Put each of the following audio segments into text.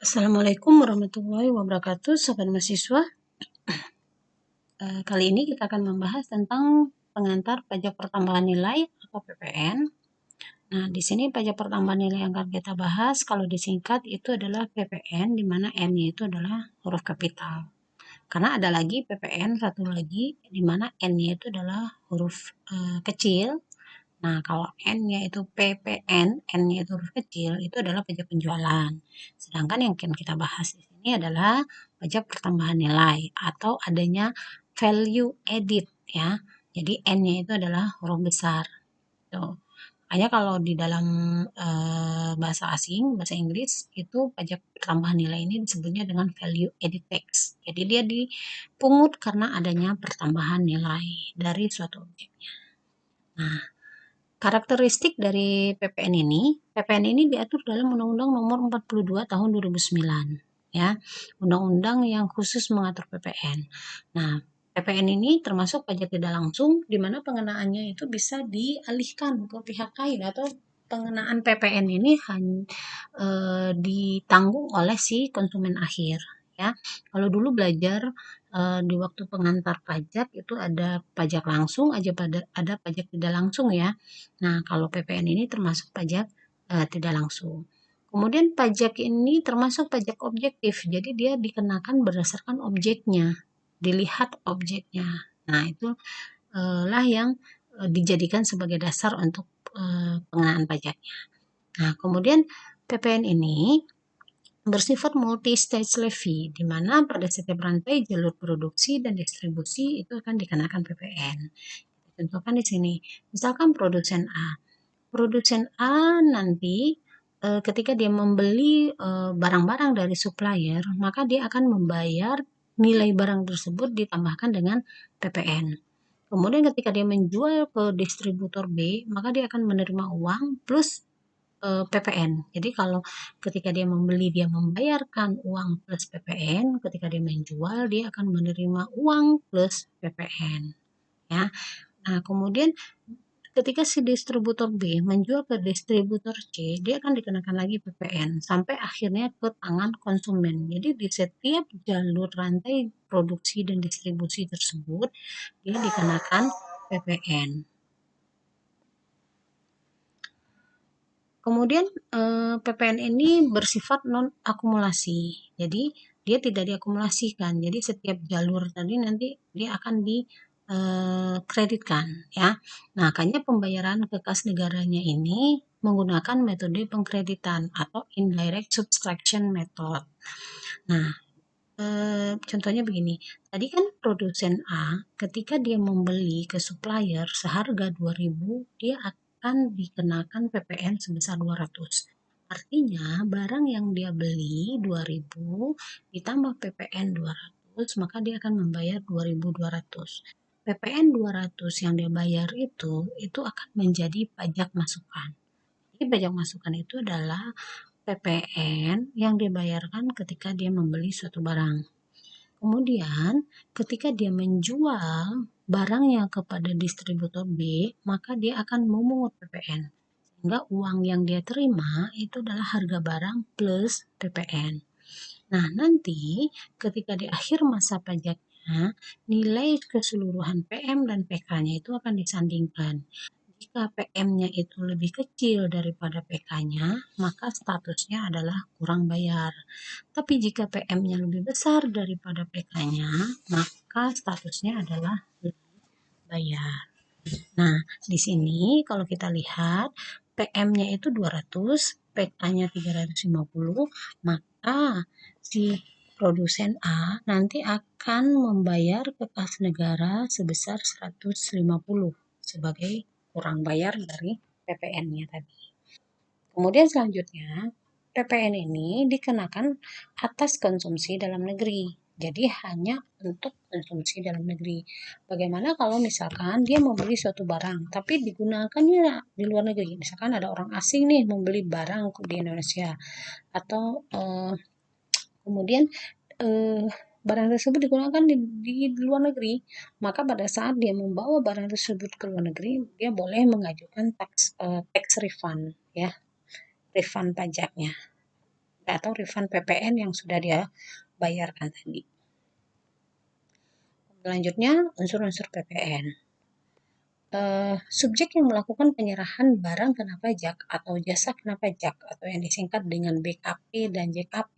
Assalamualaikum warahmatullahi wabarakatuh, Sobat Mahasiswa. Kali ini kita akan membahas tentang pengantar pajak pertambahan nilai atau PPN. Nah, di sini pajak pertambahan nilai yang akan kita bahas, kalau disingkat itu adalah PPN, di mana N-nya itu adalah huruf kapital. Karena ada lagi PPN, satu lagi, di mana N-nya itu adalah huruf kecil. Nah, kalau N-nya itu PPN, N-nya itu huruf kecil, itu adalah pajak penjualan. Sedangkan yang akan kita bahas di sini adalah pajak pertambahan nilai atau adanya value added ya. Jadi N-nya itu adalah huruf besar. Tuh. Makanya kalau di dalam bahasa asing, bahasa Inggris, itu pajak pertambahan nilai ini disebutnya dengan value added tax. Jadi dia dipungut karena adanya pertambahan nilai dari suatu objeknya. Nah, karakteristik dari PPN ini diatur dalam Undang-Undang Nomor 42 Tahun 2009, ya, undang-undang yang khusus mengatur PPN. Nah, PPN ini termasuk pajak tidak langsung, di mana pengenaannya itu bisa dialihkan ke pihak lain atau pengenaan PPN ini hanya ditanggung oleh si konsumen akhir. Ya, kalau dulu belajar di waktu pengantar pajak itu ada pajak langsung, ada pajak tidak langsung ya. Nah, kalau PPN ini termasuk pajak tidak langsung. Kemudian pajak ini termasuk pajak objektif, jadi dia dikenakan berdasarkan objeknya, dilihat objeknya. Nah, itu lah yang dijadikan sebagai dasar untuk pengenaan pajaknya. Nah, kemudian PPN ini bersifat multi-stage levy, di mana pada setiap rantai jalur produksi dan distribusi itu akan dikenakan PPN. Contohkan di sini, misalkan produsen A. Produsen A nanti ketika dia membeli barang-barang dari supplier, maka dia akan membayar nilai barang tersebut ditambahkan dengan PPN. Kemudian ketika dia menjual ke distributor B, maka dia akan menerima uang plus PPN. Jadi kalau ketika dia membeli dia membayarkan uang plus PPN, ketika dia menjual dia akan menerima uang plus PPN. Ya. Nah, kemudian ketika si distributor B menjual ke distributor C, dia akan dikenakan lagi PPN sampai akhirnya ke tangan konsumen. Jadi di setiap jalur rantai produksi dan distribusi tersebut, dia dikenakan PPN. Kemudian PPN ini bersifat non akumulasi. Jadi dia tidak diakumulasikan. Jadi setiap jalur tadi nanti dia akan dikreditkan ya. Nah, makanya pembayaran ke kas negaranya ini menggunakan metode pengkreditan atau indirect subtraction method. Nah, contohnya begini. Tadi kan produsen A ketika dia membeli ke supplier seharga 2.000, dia akan dikenakan PPN sebesar 200. Artinya barang yang dia beli 2.000 ditambah PPN 200, maka dia akan membayar 2.200. PPN 200 yang dia bayar itu akan menjadi pajak masukan. Jadi pajak masukan itu adalah PPN yang dibayarkan ketika dia membeli suatu barang. Kemudian ketika dia menjual barangnya kepada distributor B, maka dia akan memungut PPN. Sehingga uang yang dia terima itu adalah harga barang plus PPN. Nah, nanti ketika di akhir masa pajaknya, nilai keseluruhan PM dan PK-nya itu akan disandingkan. Jika PM-nya itu lebih kecil daripada PK-nya, maka statusnya adalah kurang bayar. Tapi jika PM-nya lebih besar daripada PK-nya, maka statusnya adalah lebih bayar. Nah, di sini kalau kita lihat PM-nya itu 200, PK-nya 350, maka si produsen A nanti akan membayar ke kas negara sebesar 150 sebagai kurang bayar dari PPN-nya tadi. Kemudian selanjutnya, PPN ini dikenakan atas konsumsi dalam negeri. Jadi hanya untuk konsumsi dalam negeri. Bagaimana kalau misalkan dia membeli suatu barang, tapi digunakannya di luar negeri. Misalkan ada orang asing nih membeli barang di Indonesia, atau kemudian barang tersebut digunakan di luar negeri, maka pada saat dia membawa barang tersebut ke luar negeri, dia boleh mengajukan tax refund ya, refund pajaknya. atau refund PPN yang sudah dia bayarkan tadi. Selanjutnya, unsur-unsur PPN. Subjek yang melakukan penyerahan barang kena pajak atau jasa kena pajak atau yang disingkat dengan BKP dan JKP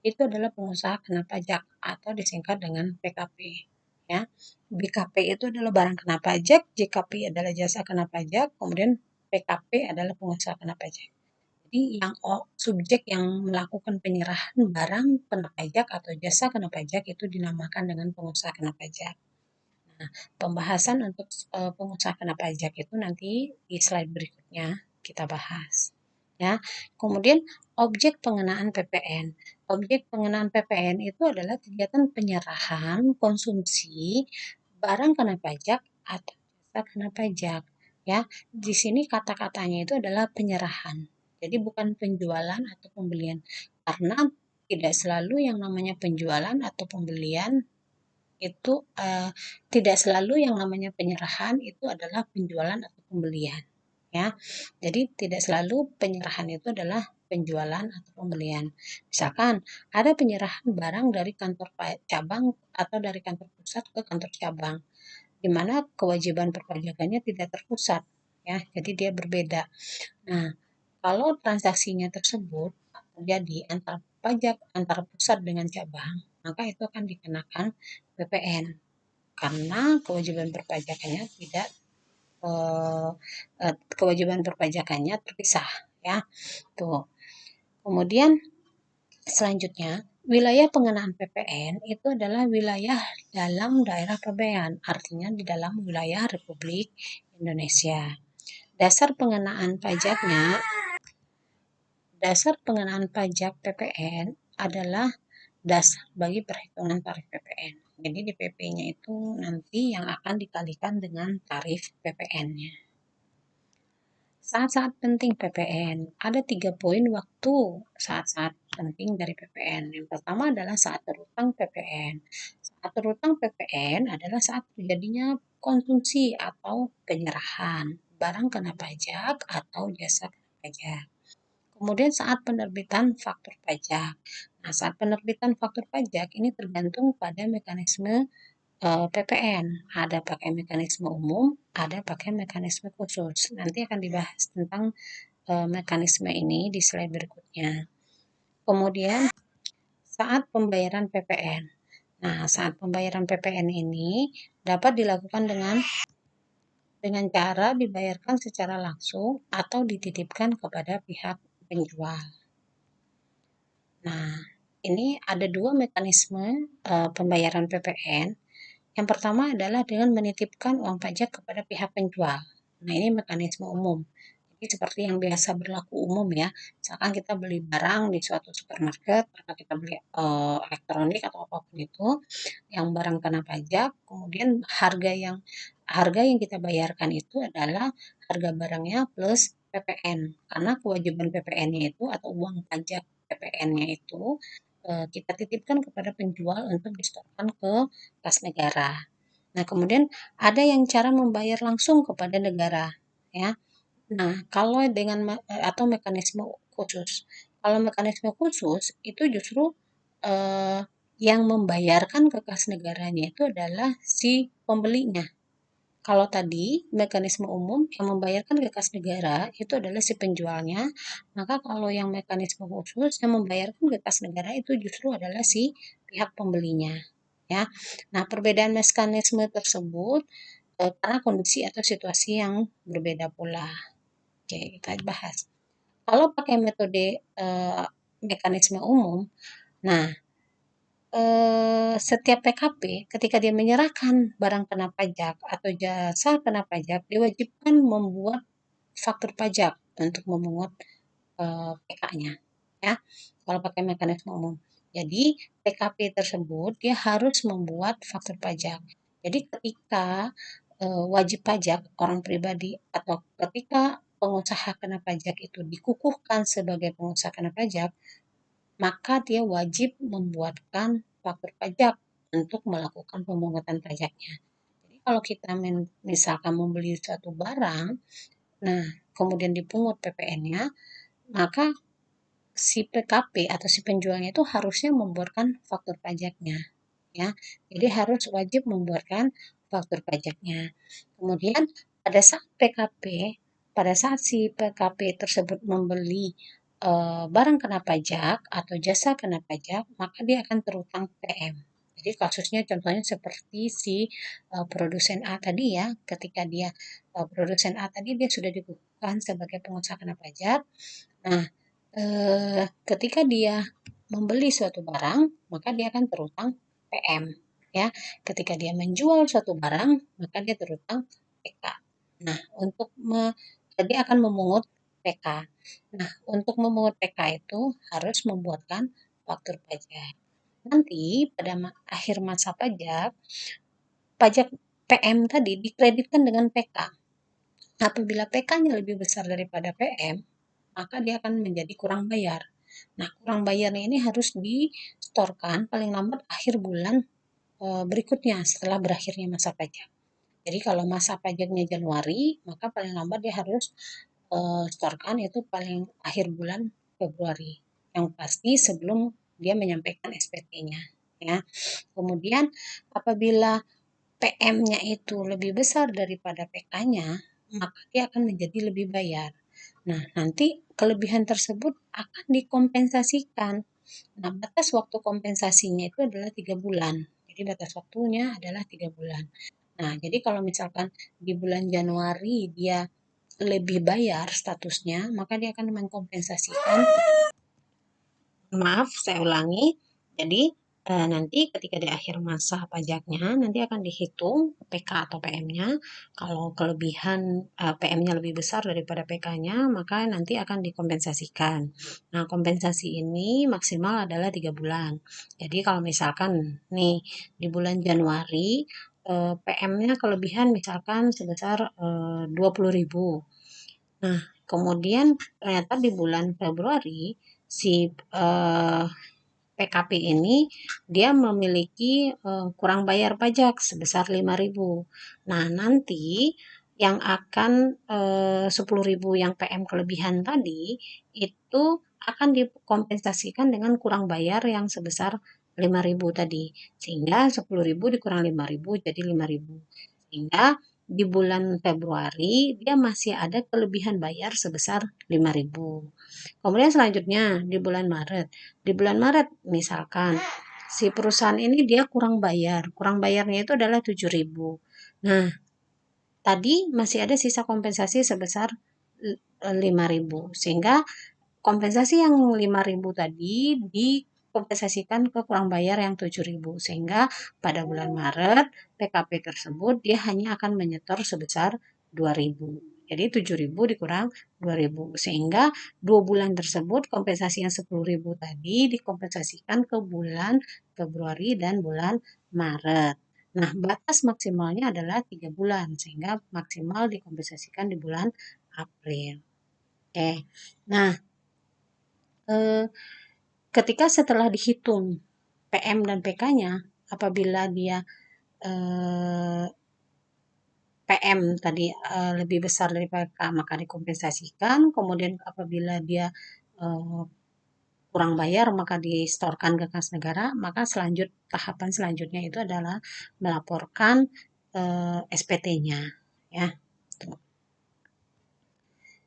itu adalah pengusaha kena pajak atau disingkat dengan PKP, ya. BKP itu adalah barang kena pajak, JKP adalah jasa kena pajak, kemudian PKP adalah pengusaha kena pajak. Jadi yang subjek yang melakukan penyerahan barang kena pajak atau jasa kena pajak itu dinamakan dengan pengusaha kena pajak. Nah, pembahasan untuk pengusaha kena pajak itu nanti di slide berikutnya kita bahas. Ya, kemudian objek pengenaan PPN. Objek pengenaan PPN itu adalah kegiatan penyerahan konsumsi barang kena pajak atau jasa kena pajak. Ya, di sini kata-katanya itu adalah penyerahan. Jadi bukan penjualan atau pembelian. Karena tidak selalu yang namanya penjualan atau pembelian itu tidak selalu yang namanya penyerahan itu adalah penjualan atau pembelian, ya. Jadi tidak selalu penyerahan itu adalah penjualan atau pembelian. Misalkan ada penyerahan barang dari kantor cabang atau dari kantor pusat ke kantor cabang, di mana kewajiban perpajakannya tidak terpusat, ya. Jadi dia berbeda. Nah, kalau transaksinya tersebut terjadi antara pajak antara pusat dengan cabang, maka itu akan dikenakan PPN karena kewajiban perpajakannya tidak kewajiban perpajakannya terpisah, ya. Tuh. Kemudian selanjutnya wilayah pengenaan PPN itu adalah wilayah dalam daerah PPN, artinya di dalam wilayah Republik Indonesia. Dasar pengenaan pajaknya Dasar pengenaan pajak PPN adalah dasar bagi perhitungan tarif PPN. Jadi di PP-nya itu nanti yang akan dikalikan dengan tarif PPN-nya. Saat-saat penting PPN. Ada 3 poin waktu saat-saat penting dari PPN. Yang pertama adalah saat terutang PPN. Saat terutang PPN adalah saat terjadinya konsumsi atau penyerahan barang kena pajak atau jasa kena pajak. Kemudian saat penerbitan faktur pajak. Nah, saat penerbitan faktur pajak ini tergantung pada mekanisme PPN. Ada pakai mekanisme umum, ada pakai mekanisme khusus. Nanti akan dibahas tentang mekanisme ini di slide berikutnya. Kemudian saat pembayaran PPN. Nah, saat pembayaran PPN ini dapat dilakukan dengan cara dibayarkan secara langsung atau dititipkan kepada pihak penjual. Nah, ini ada 2 mekanisme pembayaran PPN. Yang pertama adalah dengan menitipkan uang pajak kepada pihak penjual. Nah, ini mekanisme umum. Jadi seperti yang biasa berlaku umum, ya. Misalkan kita beli barang di suatu supermarket atau kita beli elektronik atau apapun itu yang barang kena pajak, kemudian harga yang kita bayarkan itu adalah harga barangnya plus PPN. Karena kewajiban PPN-nya itu atau uang pajak PPN-nya itu kita titipkan kepada penjual untuk disetorkan ke kas negara. Nah, kemudian ada yang cara membayar langsung kepada negara, ya. Nah, kalau dengan atau mekanisme khusus. Kalau mekanisme khusus itu justru eh, yang membayarkan ke kas negaranya itu adalah si pembelinya. Kalau tadi mekanisme umum yang membayarkan ke kas negara itu adalah si penjualnya, maka kalau yang mekanisme khusus yang membayarkan ke kas negara itu justru adalah si pihak pembelinya, ya. Nah, perbedaan mekanisme tersebut karena kondisi atau situasi yang berbeda pula. Oke, kita bahas. Kalau pakai metode mekanisme umum, nah setiap PKP ketika dia menyerahkan barang kena pajak atau jasa kena pajak diwajibkan membuat faktur pajak untuk memungut PK-nya, ya. Kalau pakai mekanisme umum. Jadi PKP tersebut dia harus membuat faktur pajak. Jadi ketika wajib pajak orang pribadi atau ketika pengusaha kena pajak itu dikukuhkan sebagai pengusaha kena pajak, maka dia wajib membuatkan faktur pajak untuk melakukan pemungutan pajaknya. Jadi kalau kita misalkan membeli suatu barang, nah kemudian dipungut PPN-nya, maka si PKP atau si penjualnya itu harusnya membuatkan faktur pajaknya, ya. Jadi harus wajib membuatkan faktur pajaknya. Kemudian pada saat si PKP tersebut membeli barang kena pajak atau jasa kena pajak, maka dia akan terutang PM. Jadi kasusnya contohnya seperti si produsen A tadi ya, ketika dia produsen A tadi dia sudah dikukuhkan sebagai pengusaha kena pajak. Nah, ketika dia membeli suatu barang, maka dia akan terutang PM, ya. Ketika dia menjual suatu barang, maka dia terutang PK. Nah, dia akan memungut PK. Nah, untuk memungut PK itu harus membuatkan faktur pajak. Nanti pada akhir masa pajak, pajak PM tadi dikreditkan dengan PK. Apabila PK-nya lebih besar daripada PM, maka dia akan menjadi kurang bayar. Nah, kurang bayarnya ini harus distorkan paling lambat akhir bulan berikutnya setelah berakhirnya masa pajak. Jadi kalau masa pajaknya Januari, maka paling lambat dia harus setorkan itu paling akhir bulan Februari. Yang pasti sebelum dia menyampaikan SPT-nya. Ya. Kemudian apabila PM-nya itu lebih besar daripada PK-nya, maka dia akan menjadi lebih bayar. Nah, nanti kelebihan tersebut akan dikompensasikan. Nah, batas waktu kompensasinya itu adalah 3 bulan. Jadi batas waktunya adalah 3 bulan. Nah, jadi kalau misalkan di bulan Januari dia lebih bayar statusnya, maka dia akan mengkompensasikan. Maaf, saya ulangi. Jadi nanti ketika di akhir masa pajaknya nanti akan dihitung PK atau PM-nya. Kalau kelebihan PM-nya lebih besar daripada PK-nya, maka nanti akan dikompensasikan. Nah, kompensasi ini maksimal adalah 3 bulan. Jadi kalau misalkan nih di bulan Januari PM-nya kelebihan misalkan sebesar 20.000. Nah, kemudian ternyata di bulan Februari si PKP ini dia memiliki kurang bayar pajak sebesar 5.000. Nah, nanti yang akan 10.000 yang PM kelebihan tadi itu akan dikompensasikan dengan kurang bayar yang sebesar 5.000 tadi. Sehingga 10.000 dikurang 5.000 jadi 5.000. Sehingga di bulan Februari dia masih ada kelebihan bayar sebesar 5.000. Kemudian selanjutnya di bulan Maret. Di bulan Maret misalkan si perusahaan ini dia kurang bayar. Kurang bayarnya itu adalah 7.000. Nah, tadi masih ada sisa kompensasi sebesar 5.000. Sehingga kompensasi yang 5.000 tadi dikompensasikan ke kurang bayar yang 7.000. Sehingga pada bulan Maret PKP tersebut dia hanya akan menyetor sebesar 2.000. Jadi 7.000 dikurang 2.000. Sehingga 2 bulan tersebut kompensasi yang 10.000 tadi dikompensasikan ke bulan Februari dan bulan Maret. Nah, batas maksimalnya adalah 3 bulan, sehingga maksimal dikompensasikan di bulan April. Oke. Nah, ketika setelah dihitung PM dan PK-nya, apabila dia PM tadi lebih besar daripada PK, maka dikompensasikan. Kemudian apabila dia kurang bayar, maka distorkan ke kas negara. Maka tahapan selanjutnya itu adalah melaporkan SPT-nya, ya.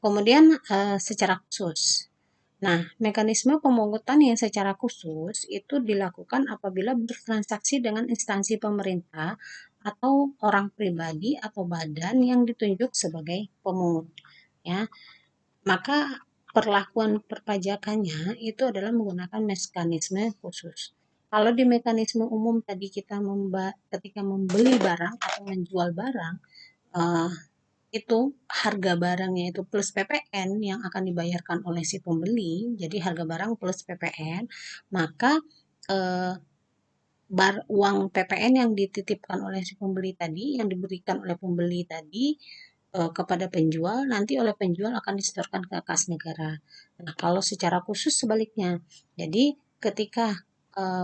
Kemudian secara khusus. Nah, mekanisme pemungutan yang secara khusus itu dilakukan apabila bertransaksi dengan instansi pemerintah atau orang pribadi atau badan yang ditunjuk sebagai pemungut, ya. Maka perlakuan perpajakannya itu adalah menggunakan mekanisme khusus. Kalau di mekanisme umum tadi kita ketika membeli barang atau menjual barang, eh, itu harga barangnya itu plus PPN yang akan dibayarkan oleh si pembeli, jadi harga barang plus PPN, maka eh, uang PPN yang dititipkan oleh si pembeli tadi, yang diberikan oleh pembeli tadi kepada penjual, nanti oleh penjual akan disetorkan ke kas negara. Nah, kalau secara khusus sebaliknya, jadi ketika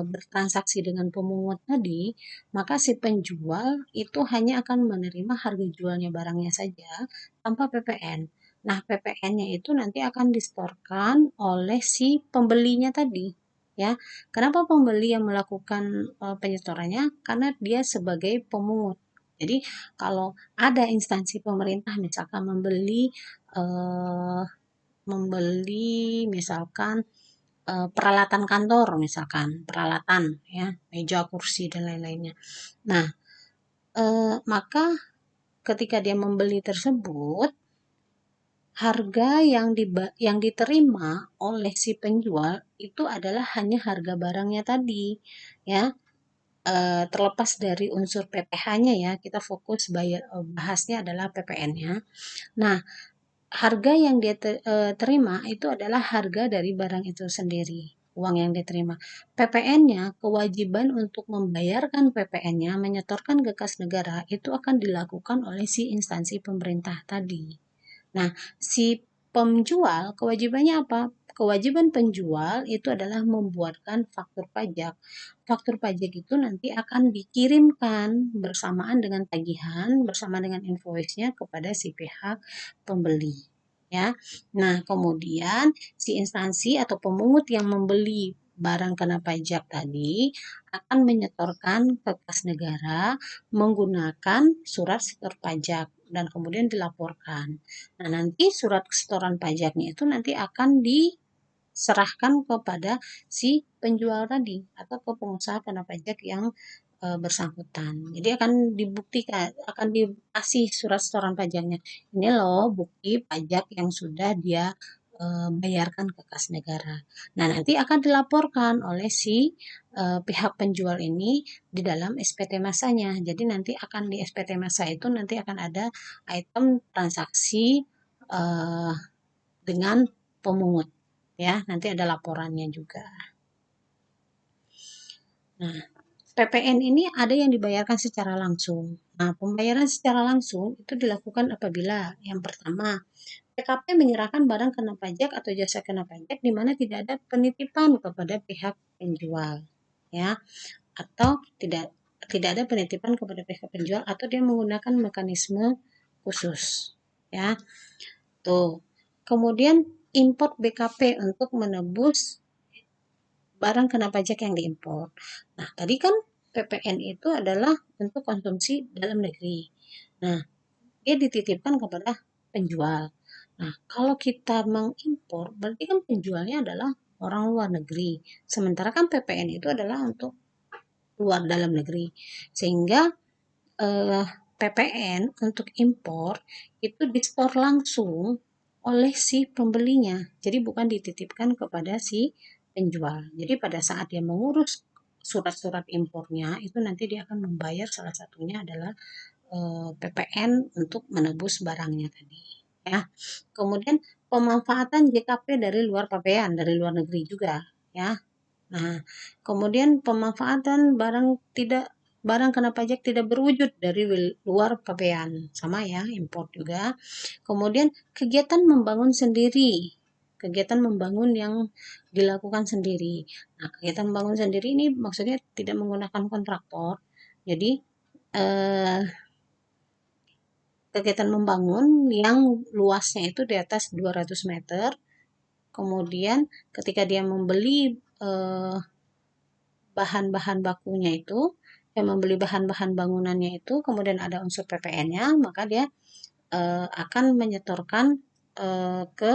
bertransaksi dengan pemungut tadi, maka si penjual itu hanya akan menerima harga jualnya barangnya saja tanpa PPN. Nah, PPN-nya itu nanti akan disetorkan oleh si pembelinya tadi, ya. Kenapa pembeli yang melakukan penyetorannya? Karena dia sebagai pemungut. Jadi, kalau ada instansi pemerintah misalkan eh, membeli misalkan peralatan kantor, misalkan peralatan ya, meja, kursi dan lain-lainnya. Nah, maka ketika dia membeli tersebut, harga yang diterima oleh si penjual itu adalah hanya harga barangnya tadi, ya. Terlepas dari unsur PPh-nya ya, kita fokus bahasnya adalah PPN-nya. Nah, harga yang dia terima itu adalah harga dari barang itu sendiri, uang yang diterima. PPN-nya, kewajiban untuk membayarkan PPN-nya, menyetorkan ke kas negara, itu akan dilakukan oleh si instansi pemerintah tadi. Nah, si penjual kewajibannya apa? Kewajiban penjual itu adalah membuatkan faktur pajak. Faktur pajak itu nanti akan dikirimkan bersamaan dengan tagihan, bersama dengan invoice-nya kepada si pihak pembeli. Ya. Nah, kemudian si instansi atau pemungut yang membeli barang kena pajak tadi akan menyetorkan ke kas negara menggunakan surat setor pajak dan kemudian dilaporkan. Nah, nanti surat setoran pajaknya itu nanti akan diserahkan kepada si penjual tadi atau ke pengusaha kena pajak yang bersangkutan. Jadi akan dibuktikan, akan dikasih surat setoran pajaknya. Ini loh bukti pajak yang sudah dia bayarkan ke kas negara. Nah, nanti akan dilaporkan oleh si pihak penjual ini di dalam SPT masanya. Jadi nanti akan di SPT masa itu nanti akan ada item transaksi uh, dengan pemungut, ya. Nanti ada laporannya juga. Nah, PPN ini ada yang dibayarkan secara langsung. Nah, pembayaran secara langsung itu dilakukan apabila yang pertama, PKP menyerahkan barang kena pajak atau jasa kena pajak di mana tidak ada penitipan kepada pihak penjual, ya, atau tidak ada penitipan kepada pihak penjual atau dia menggunakan mekanisme khusus, ya. Tuh. Kemudian import BKP untuk menebus barang kena pajak yang diimpor. Nah, tadi kan PPN itu adalah untuk konsumsi dalam negeri. Nah, dia dititipkan kepada penjual. Nah, kalau kita mengimpor, berarti kan penjualnya adalah orang luar negeri. Sementara kan PPN itu adalah untuk luar dalam negeri. Sehingga PPN untuk impor itu disetor langsung oleh si pembelinya. Jadi bukan dititipkan kepada si penjual. Jadi pada saat dia mengurus surat-surat impornya itu nanti dia akan membayar salah satunya adalah PPN untuk menebus barangnya tadi, ya. Kemudian pemanfaatan JKP dari luar pabean, dari luar negeri juga, ya. Nah, kemudian pemanfaatan barang kena pajak tidak berwujud dari luar pabean, sama ya, impor juga. Kemudian kegiatan membangun sendiri, kegiatan membangun yang dilakukan sendiri. Nah, kegiatan membangun sendiri ini maksudnya tidak menggunakan kontraktor. Jadi eh, kegiatan membangun yang luasnya itu di atas 200 meter. Kemudian ketika dia membeli bahan-bahan bakunya itu, yang membeli bahan-bahan bangunannya itu, kemudian ada unsur PPN-nya, maka dia akan menyetorkan ke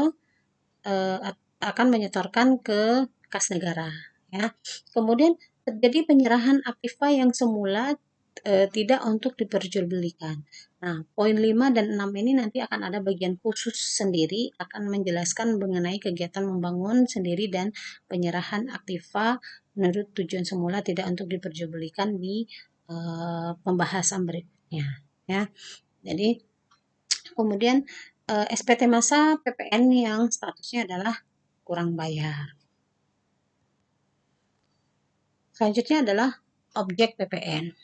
eh, akan menyetorkan ke kas negara, ya. Kemudian terjadi penyerahan aktiva yang semula tidak untuk diperjualbelikan. Nah, poin 5 dan 6 ini nanti akan ada bagian khusus sendiri akan menjelaskan mengenai kegiatan membangun sendiri dan penyerahan aktiva menurut tujuan semula tidak untuk diperjualbelikan di pembahasan berikutnya, ya. Jadi kemudian SPT masa PPN yang statusnya adalah kurang bayar. Selanjutnya adalah objek PPN.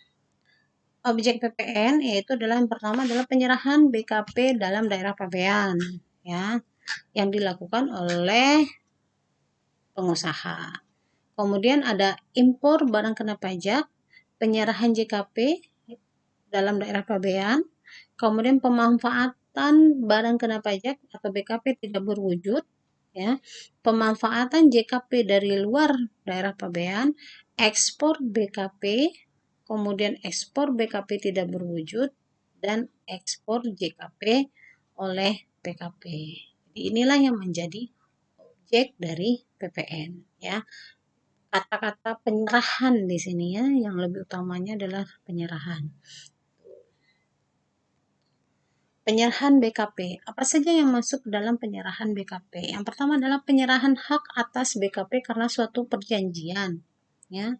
Objek PPN yaitu adalah yang pertama adalah penyerahan BKP dalam daerah pabean, ya, yang dilakukan oleh pengusaha. Kemudian ada impor barang kena pajak, penyerahan JKP dalam daerah pabean, kemudian pemanfaatan barang kena pajak atau BKP tidak berwujud, ya, pemanfaatan JKP dari luar daerah pabean, ekspor BKP, kemudian ekspor BKP tidak berwujud, dan ekspor JKP oleh PKP. Jadi inilah yang menjadi objek dari PPN, ya. Kata-kata penyerahan di sini, ya, yang lebih utamanya adalah penyerahan. Penyerahan BKP. Apa saja yang masuk dalam penyerahan BKP? Yang pertama adalah penyerahan hak atas BKP karena suatu perjanjian, ya,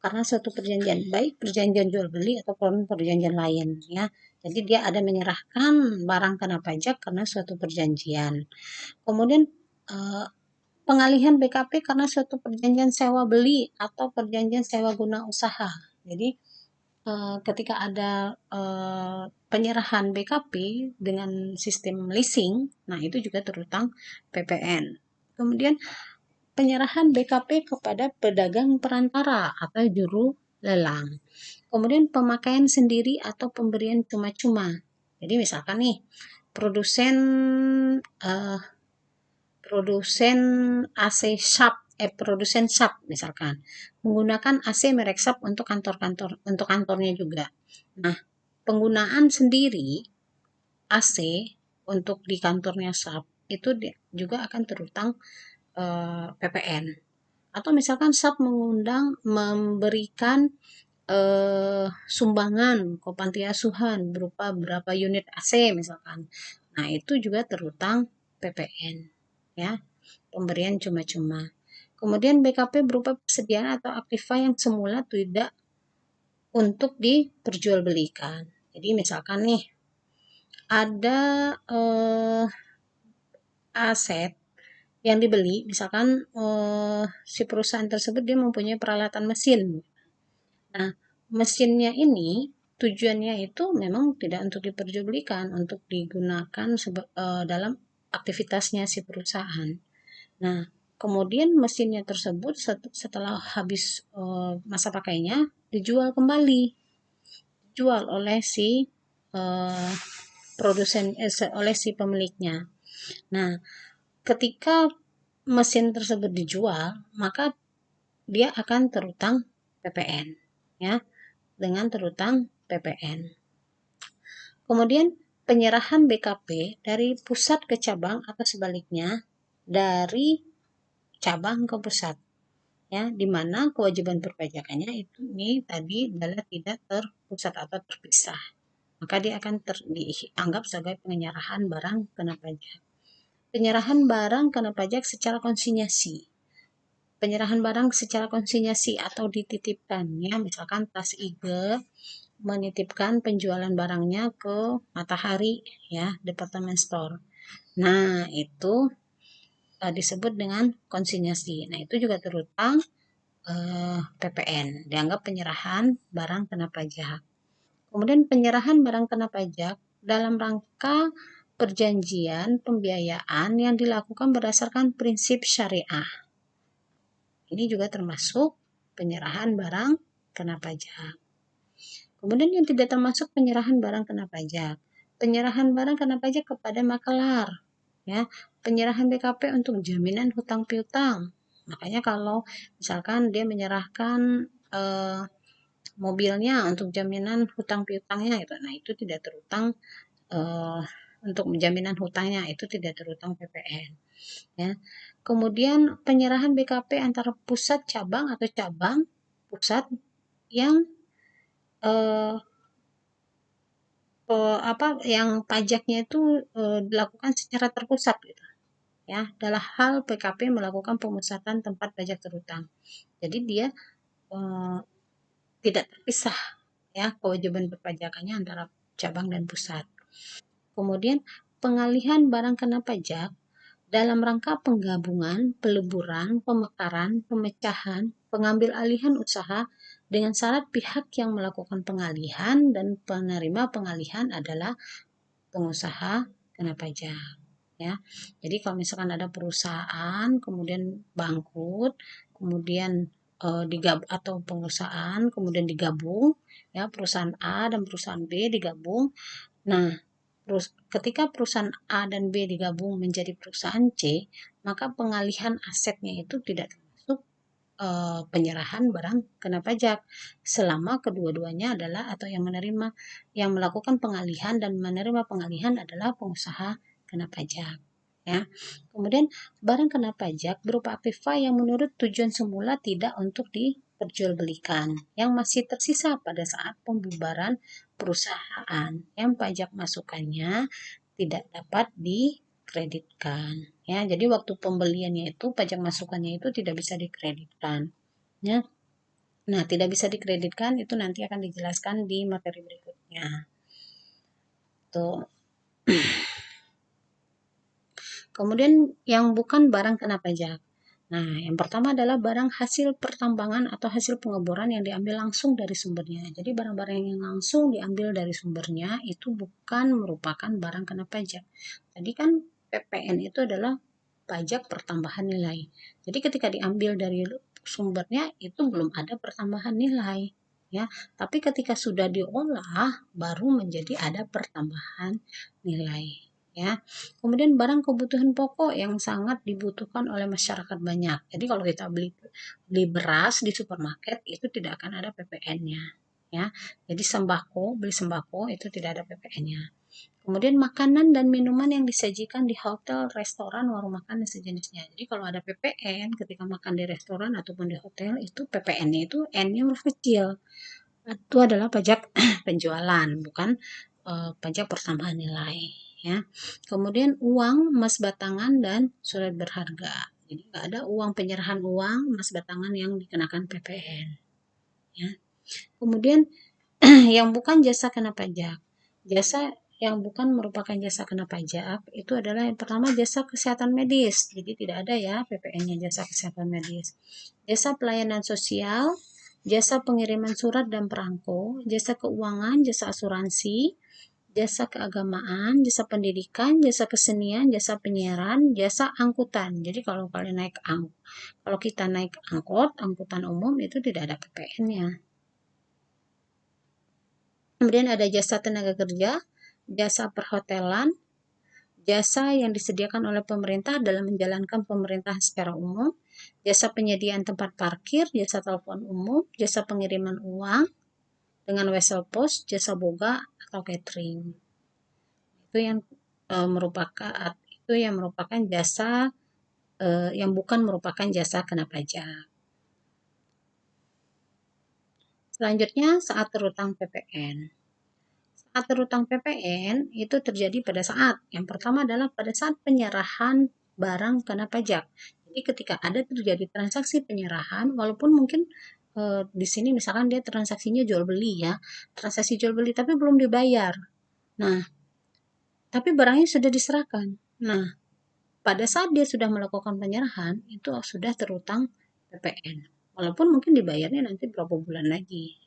karena suatu perjanjian, baik perjanjian jual beli ataupun perjanjian lain, ya. Jadi dia ada menyerahkan barang kena pajak karena suatu perjanjian. Kemudian pengalihan BKP karena suatu perjanjian sewa beli atau perjanjian sewa guna usaha. Jadi ketika ada penyerahan BKP dengan sistem leasing, nah itu juga terutang PPN. Kemudian penyerahan BKP kepada pedagang perantara atau juru lelang. Kemudian pemakaian sendiri atau pemberian cuma-cuma. Jadi misalkan nih produsen uh, produsen AC Sharp, produsen Sharp misalkan menggunakan AC merek Sharp untuk kantornya juga. Nah, penggunaan sendiri AC untuk di kantornya Sharp itu juga akan terutang PPN. Atau misalkan Sharp memberikan sumbangan ke panti asuhan berupa berapa unit AC misalkan. Nah, itu juga terutang PPN, ya, pemberian cuma-cuma. Kemudian BKP berupa persediaan atau aktiva yang semula tidak untuk diperjualbelikan. Jadi misalkan nih ada aset yang dibeli, misalkan si perusahaan tersebut dia mempunyai peralatan mesin. Nah, mesinnya ini tujuannya itu memang tidak untuk diperjualbelikan, untuk digunakan dalam aktivitasnya si perusahaan. Nah, kemudian mesinnya tersebut setelah habis masa pakainya dijual kembali, dijual oleh si uh, oleh si pemiliknya. Nah, ketika mesin tersebut dijual, maka dia akan terutang PPN, ya, dengan terutang PPN. Kemudian penyerahan BKP dari pusat ke cabang atau sebaliknya dari cabang ke pusat, ya, di mana kewajiban perpajakannya itu ini tadi adalah tidak terpusat atau terpisah, maka dia akan dianggap sebagai penyerahan barang kena pajak. Penyerahan barang kena pajak secara konsinyasi. Penyerahan barang secara konsinyasi atau dititipkan, ya, misalkan Tas Ige menitipkan penjualan barangnya ke Matahari, ya, department store. Nah, itu disebut dengan konsinyasi. Nah, itu juga terutang PPN, dianggap penyerahan barang kena pajak. Kemudian penyerahan barang kena pajak dalam rangka perjanjian pembiayaan yang dilakukan berdasarkan prinsip syariah. Ini juga termasuk penyerahan barang kena pajak. Kemudian yang tidak termasuk penyerahan barang kena pajak. Penyerahan barang kena pajak kepada makelar, ya. Penyerahan BKP untuk jaminan hutang piutang. Makanya kalau misalkan dia menyerahkan mobilnya untuk jaminan hutang piutangnya gitu. Nah, itu tidak terutang untuk jaminan hutangnya, itu tidak terutang PPN, ya. Kemudian penyerahan BKP antara pusat cabang atau cabang pusat yang yang pajaknya itu dilakukan secara terpusat gitu, ya, dalam hal PKP melakukan pemusatan tempat pajak terutang. Jadi dia tidak terpisah, ya, kewajiban perpajakannya antara cabang dan pusat. Kemudian pengalihan barang kena pajak dalam rangka penggabungan, peleburan, pemekaran, pemecahan, pengambil alihan usaha dengan syarat pihak yang melakukan pengalihan dan penerima pengalihan adalah pengusaha kena pajak, ya. Jadi kalau misalkan ada perusahaan kemudian bangkrut, kemudian atau kemudian digabung, ya, perusahaan A dan perusahaan B digabung. Nah, ketika perusahaan A dan B digabung menjadi perusahaan C, maka pengalihan asetnya itu tidak termasuk penyerahan barang kena pajak selama kedua-duanya adalah atau yang melakukan pengalihan dan menerima pengalihan adalah pengusaha kena pajak, ya. Kemudian barang kena pajak berupa aktiva yang menurut tujuan semula tidak untuk diperjualbelikan yang masih tersisa pada saat pembubaran perusahaan yang pajak masukannya tidak dapat dikreditkan, ya. Jadi waktu pembeliannya itu pajak masukannya itu tidak bisa dikreditkan, ya. Nah, tidak bisa dikreditkan itu nanti akan dijelaskan di materi berikutnya. Tuh. Kemudian yang bukan barang kena pajak. Nah, yang pertama adalah barang hasil pertambangan atau hasil pengeboran yang diambil langsung dari sumbernya. Jadi barang-barang yang langsung diambil dari sumbernya itu bukan merupakan barang kena pajak. Tadi kan PPN itu adalah pajak pertambahan nilai. Jadi ketika diambil dari sumbernya itu belum ada pertambahan nilai, ya. Tapi ketika sudah diolah baru menjadi ada pertambahan nilai, ya. Kemudian barang kebutuhan pokok yang sangat dibutuhkan oleh masyarakat banyak. Jadi kalau kita beli beras di supermarket itu tidak akan ada PPN-nya, ya. Jadi beli sembako itu tidak ada PPN-nya. Kemudian makanan dan minuman yang disajikan di hotel, restoran, warung makan dan sejenisnya. Jadi kalau ada PPN ketika makan di restoran ataupun di hotel itu PPN-nya itu N-nya huruf kecil. Itu adalah pajak penjualan, bukan pajak pertambahan nilai, ya. Kemudian uang, emas batangan dan surat berharga. Jadi nggak ada uang penyerahan uang, emas batangan yang dikenakan PPN, ya. Kemudian yang bukan jasa kena pajak. Jasa yang bukan merupakan jasa kena pajak itu adalah yang pertama jasa kesehatan medis. Jadi tidak ada ya PPN-nya jasa kesehatan medis. Jasa pelayanan sosial, jasa pengiriman surat dan perangko, jasa keuangan, jasa asuransi, jasa keagamaan, jasa pendidikan, jasa kesenian, jasa penyiaran, jasa angkutan. Jadi kalau kita naik angkutan umum itu tidak ada PPN-nya. Kemudian ada jasa tenaga kerja, jasa perhotelan, jasa yang disediakan oleh pemerintah dalam menjalankan pemerintahan secara umum, jasa penyediaan tempat parkir, jasa telepon umum, jasa pengiriman uang dengan wesel pos, jasa boga atau catering. Itu yang merupakan jasa yang bukan merupakan jasa kena pajak. Selanjutnya saat terutang PPN. Saat terutang PPN itu terjadi pada saat yang pertama adalah pada saat penyerahan barang kena pajak. Jadi ketika ada terjadi transaksi penyerahan, walaupun mungkin di sini misalkan dia transaksinya jual beli ya, transaksi jual beli tapi belum dibayar. Nah, tapi barangnya sudah diserahkan. Nah, pada saat dia sudah melakukan penyerahan itu sudah terutang PPN. Walaupun mungkin dibayarnya nanti berapa bulan lagi.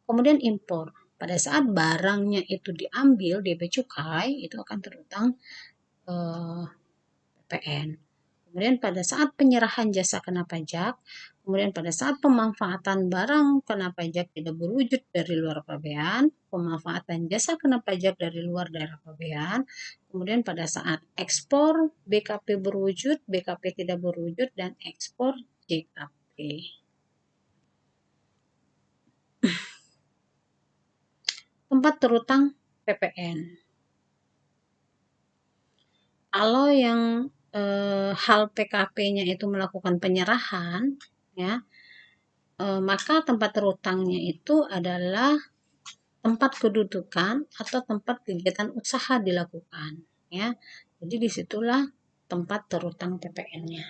Kemudian impor. Pada saat barangnya itu diambil di bea cukai itu akan terutang PPN. Kemudian pada saat penyerahan jasa kena pajak, kemudian pada saat pemanfaatan barang kena pajak tidak berwujud dari luar pabean, pemanfaatan jasa kena pajak dari luar daerah pabean, kemudian pada saat ekspor BKP berwujud, BKP tidak berwujud, dan ekspor JKP. Tempat terutang PPN. Kalau yang hal PKP-nya itu melakukan penyerahan, ya, maka tempat terutangnya itu adalah tempat kedudukan atau tempat kegiatan usaha dilakukan, ya. Jadi disitulah tempat terutang PPN-nya.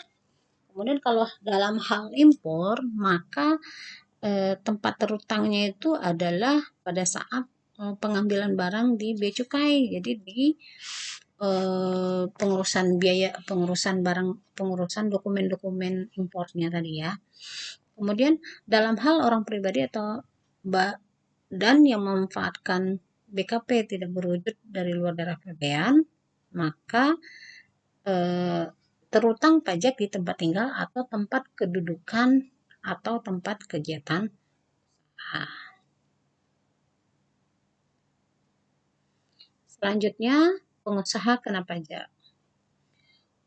Kemudian kalau dalam hal impor, maka tempat terutangnya itu adalah pada saat pengambilan barang di bea cukai. Jadi di pengurusan dokumen-dokumen impornya tadi ya. Kemudian dalam hal orang pribadi atau dan yang memanfaatkan BKP tidak berwujud dari luar daerah pabean, maka terutang pajak di tempat tinggal atau tempat kedudukan atau tempat kegiatan usaha. Selanjutnya, pengusaha kena pajak.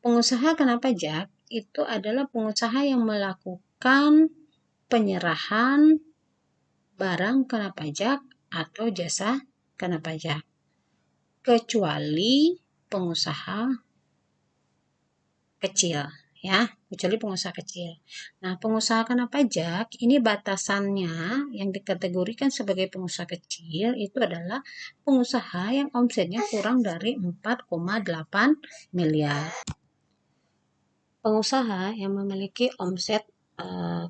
Pengusaha kena pajak itu adalah pengusaha yang melakukan penyerahan barang kena pajak atau jasa kena pajak, kecuali pengusaha kecil, ya, kecuali pengusaha kecil. Nah, pengusaha kena pajak ini batasannya yang dikategorikan sebagai pengusaha kecil itu adalah pengusaha yang omsetnya kurang dari 4,8 miliar. Pengusaha yang memiliki omset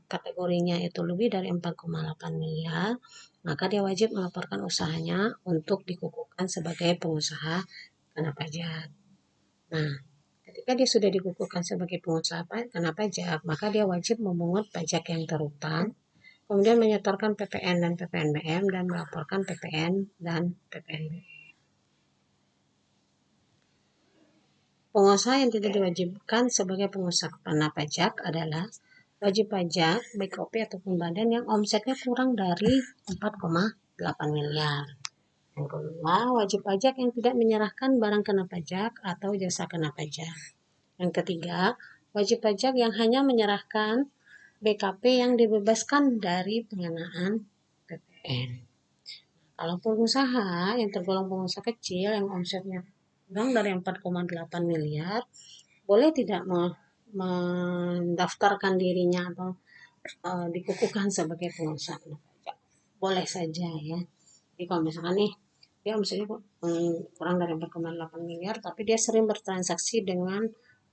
kategorinya itu lebih dari 4,8 miliar, maka dia wajib melaporkan usahanya untuk dikukuhkan sebagai pengusaha kena pajak. Nah, ketika dia sudah dikukuhkan sebagai pengusaha kena pajak, maka dia wajib memungut pajak yang terutang, kemudian menyetorkan PPN dan PPNBM, dan melaporkan PPN dan PPNBM. Pengusaha yang tidak diwajibkan sebagai pengusaha kena pajak adalah wajib pajak, BKP ataupun badan yang omsetnya kurang dari 4,8 miliar. Yang kedua, wajib pajak yang tidak menyerahkan barang kena pajak atau jasa kena pajak. Yang ketiga, wajib pajak yang hanya menyerahkan BKP yang dibebaskan dari pengenaan PPN. Kalau pengusaha yang tergolong pengusaha kecil yang omsetnya kurang dari 4,8 miliar, boleh tidak mendaftarkan dirinya atau dikukuhkan sebagai pengusaha kena pajak. Boleh saja, ya. Jadi kalau misalkan nih dia omsetnya kurang dari 4,8 miliar, tapi dia sering bertransaksi dengan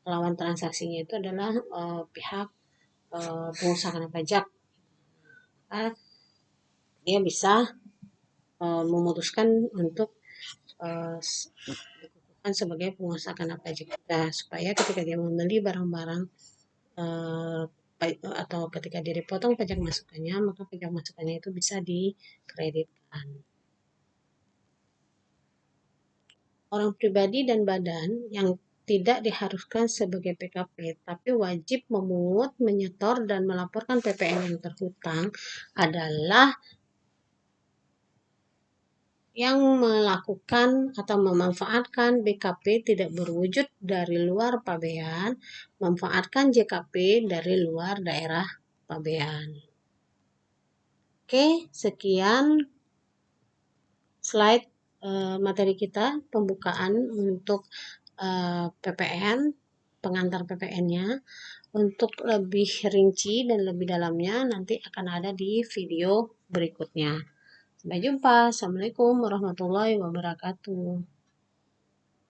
lawan transaksinya itu adalah pihak pengusaha kena pajak, dia bisa memutuskan untuk dikukuhkan sebagai pengusaha kena pajak kita, supaya ketika dia membeli barang-barang atau ketika dia dipotong pajak masukannya, maka pajak masukannya itu bisa dikreditkan. Orang pribadi dan badan yang tidak diharuskan sebagai PKP, tapi wajib memungut, menyetor, dan melaporkan PPN yang terhutang adalah yang melakukan atau memanfaatkan BKP tidak berwujud dari luar pabean, memanfaatkan JKP dari luar daerah pabean. Oke, sekian slide materi kita, pembukaan untuk PPN, pengantar PPN-nya. Untuk lebih rinci dan lebih dalamnya nanti akan ada di video berikutnya. Sampai jumpa. Assalamualaikum warahmatullahi wabarakatuh.